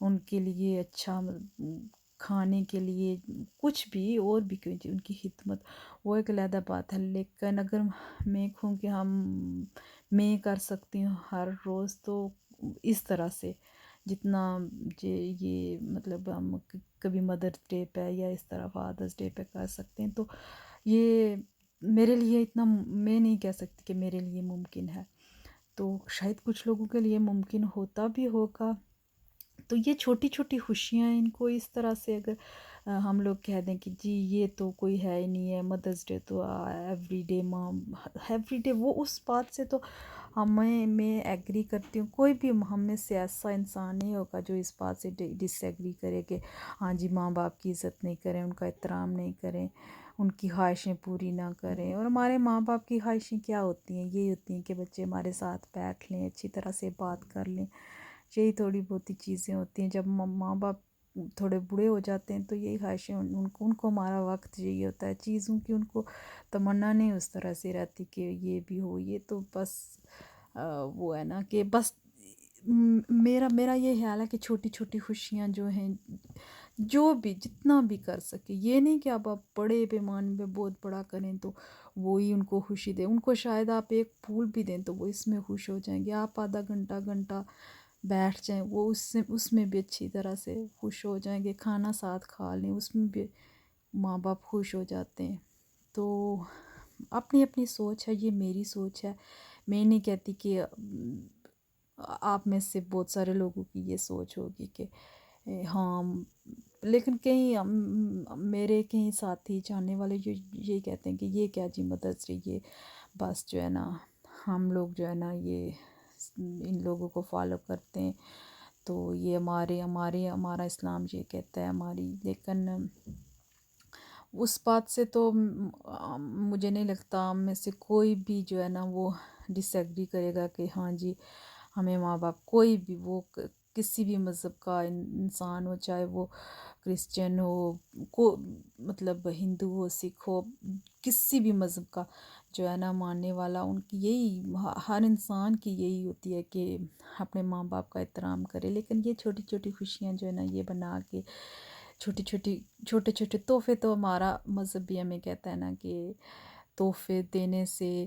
ان کے لیے اچھا کھانے کے لیے کچھ بھی اور بھی کوئی ان کی خدمت وہ ایک علیحدہ بات ہے، لیکن اگر میں کہوں کہ میں کر سکتی ہوں ہر روز تو اس طرح سے جتنا یہ مطلب ہم کبھی مدرس ڈے پہ یا اس طرح فادرس ڈے پہ کر سکتے ہیں، تو یہ میرے لیے اتنا میں نہیں کہہ سکتی کہ میرے لیے ممکن ہے، تو شاید کچھ لوگوں کے لیے ممکن ہوتا بھی ہوگا۔ تو یہ چھوٹی چھوٹی خوشیاں ان کو اس طرح سے اگر ہم لوگ کہہ دیں کہ جی یہ تو کوئی ہے ہی نہیں ہے، مدرس ڈے تو ایوری ڈے مام ایوری ڈے، وہ اس بات سے تو میں ایگری کرتی ہوں، کوئی بھی ہم میں سے ایسا انسان نہیں ہوگا جو اس بات سے ڈس ایگری کرے کہ ہاں جی ماں باپ کی عزت نہیں کریں، ان کا احترام نہیں کریں، ان کی خواہشیں پوری نہ کریں۔ اور ہمارے ماں باپ کی خواہشیں کیا ہوتی ہیں؟ یہ ہوتی ہیں کہ بچے ہمارے ساتھ بیٹھ لیں، اچھی طرح سے بات کر لیں، یہی تھوڑی بہت چیزیں ہوتی ہیں۔ جب ماں باپ تھوڑے بوڑھے ہو جاتے ہیں تو یہی خواہشیں ان کو ہمارا وقت یہی ہوتا ہے، چیزوں کی ان کو تمنا نہیں اس طرح سے رہتی کہ یہ بھی ہو، یہ تو بس وہ ہے نا کہ بس میرا یہ خیال ہے کہ چھوٹی چھوٹی خوشیاں جو ہیں، جو بھی جتنا بھی کر سکے، یہ نہیں کہ آپ بڑے پیمانے پہ بہت بڑا کریں تو وہی ان کو خوشی دے، ان کو شاید آپ ایک پھول بھی دیں تو وہ اس میں خوش ہو جائیں گے، آپ آدھا گھنٹہ بیٹھ جائیں وہ اس میں بھی اچھی طرح سے خوش ہو جائیں گے، کھانا ساتھ کھا لیں اس میں بھی ماں باپ خوش ہو جاتے ہیں۔ تو اپنی اپنی سوچ ہے، یہ میری سوچ ہے، میں نہیں کہتی کہ آپ میں سے بہت سارے لوگوں کی یہ سوچ ہوگی کہ ہاں، لیکن کئی میرے کئی ساتھی جاننے والے جو یہ کہتے ہیں کہ یہ کیا جی مدرس ڈے، یہ بس جو ہے نا ہم لوگ جو ہے نا یہ ان لوگوں کو فالو کرتے ہیں، تو یہ ہمارا اسلام یہ کہتا ہے ہماری، لیکن اس بات سے تو مجھے نہیں لگتا ہم میں سے کوئی بھی جو ہے نا وہ ڈس ایگری کرے گا کہ ہاں جی ہمیں ماں باپ کوئی بھی وہ کسی بھی مذہب کا انسان ہو، چاہے وہ کرسچن ہو، مطلب ہندو ہو، سکھ ہو، کسی بھی مذہب کا جو ہے نا ماننے والا، ان کی یہی ہر انسان کی یہی ہوتی ہے کہ اپنے ماں باپ کا احترام کرے۔ لیکن یہ چھوٹی چھوٹی خوشیاں جو ہے نا یہ بنا کے چھوٹے چھوٹے تحفے، تو ہمارا مذہب بھی ہمیں کہتا ہے نا کہ تحفے دینے سے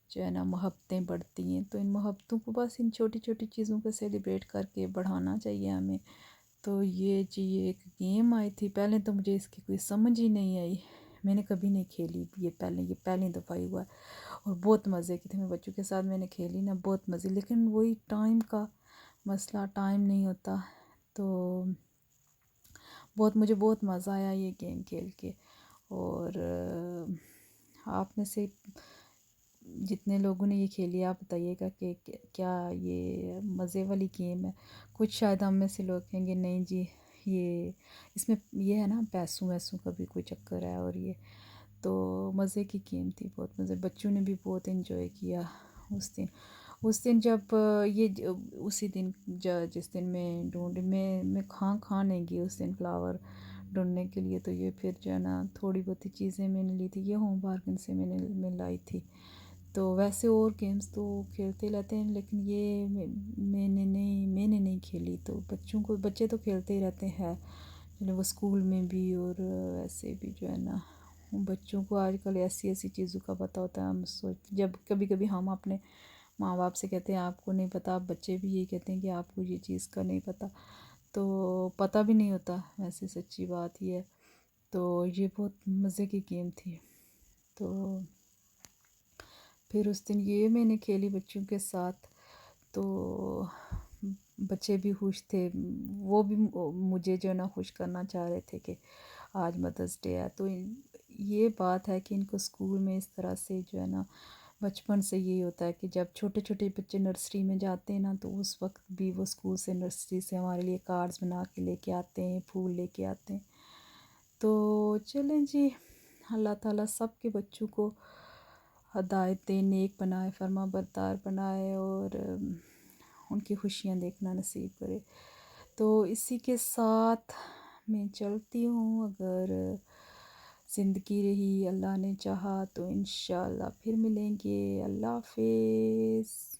جو ہے نا محبتیں بڑھتی ہیں، تو ان محبتوں کو بس ان چھوٹی چھوٹی چیزوں کو سیلیبریٹ کر کے بڑھانا چاہیے ہمیں۔ تو یہ ایک گیم آئی تھی، پہلے تو مجھے اس کی کوئی سمجھ ہی نہیں آئی، میں نے کبھی نہیں کھیلی، یہ پہلی دفعہ ہی ہوا ہے، اور بہت مزے کی تھی، میں بچوں کے ساتھ میں نے کھیلی نا بہت مزے، لیکن وہی ٹائم کا مسئلہ، ٹائم نہیں ہوتا، تو مجھے بہت مزہ آیا یہ گیم کھیل کے۔ اور آپ میں سے جتنے لوگوں نے یہ کھیلی آپ بتائیے گا کہ کیا یہ مزے والی گیم ہے؟ کچھ شاید ہم میں سے لوگ کہیں گے نہیں جی اس میں یہ ہے نا پیسوں کا بھی کوئی چکر ہے، اور یہ تو مزے کی گیم تھی، بہت مزے، بچوں نے بھی بہت انجوائے کیا اس دن جب اسی دن جس دن میں کھاں نہیں گئی اس دن فلاور ڈھونڈنے کے لیے، تو یہ پھر جو ہے نا تھوڑی بہت چیزیں میں نے لی تھی، یہ ہوم پارک ان سے میں لائی تھی، تو ویسے اور گیمز تو کھیلتے رہتے ہیں، لیکن یہ میں نے نہیں کھیلی، تو بچے تو کھیلتے ہی رہتے ہیں، وہ اسکول میں بھی اور ویسے بھی جو ہے نا بچوں کو آج کل ایسی چیزوں کا پتہ ہوتا ہے، ہم جب کبھی ہم اپنے ماں باپ سے کہتے ہیں آپ کو نہیں پتہ، بچے بھی یہی کہتے ہیں کہ آپ کو یہ چیز کا نہیں پتہ، تو پتہ بھی نہیں ہوتا، ویسے سچی بات یہ ہے۔ تو یہ بہت مزے کی گیم تھی، تو پھر اس دن یہ میں نے کھیلی بچوں کے ساتھ، تو بچے بھی خوش تھے، وہ بھی مجھے جو ہے نا خوش کرنا چاہ رہے تھے کہ آج مدرس ڈے ہے، تو یہ بات ہے کہ ان کو اسکول میں اس طرح سے جو ہے نا بچپن سے یہی ہوتا ہے کہ جب چھوٹے بچے نرسری میں جاتے ہیں نا، تو اس وقت بھی وہ اسکول سے نرسری سے ہمارے لیے کارڈز بنا کے لے کے آتے ہیں، پھول لے کے آتے ہیں، تو چلیں جی، اللہ تعالیٰ سب کے بچوں کو ہدایت نیک بنائے، فرما بردار بنائے، اور ان کی خوشیاں دیکھنا نصیب کرے۔ تو اسی کے ساتھ میں چلتی ہوں، اگر زندگی رہی، اللہ نے چاہا تو انشاءاللہ پھر ملیں گے، اللہ حافظ۔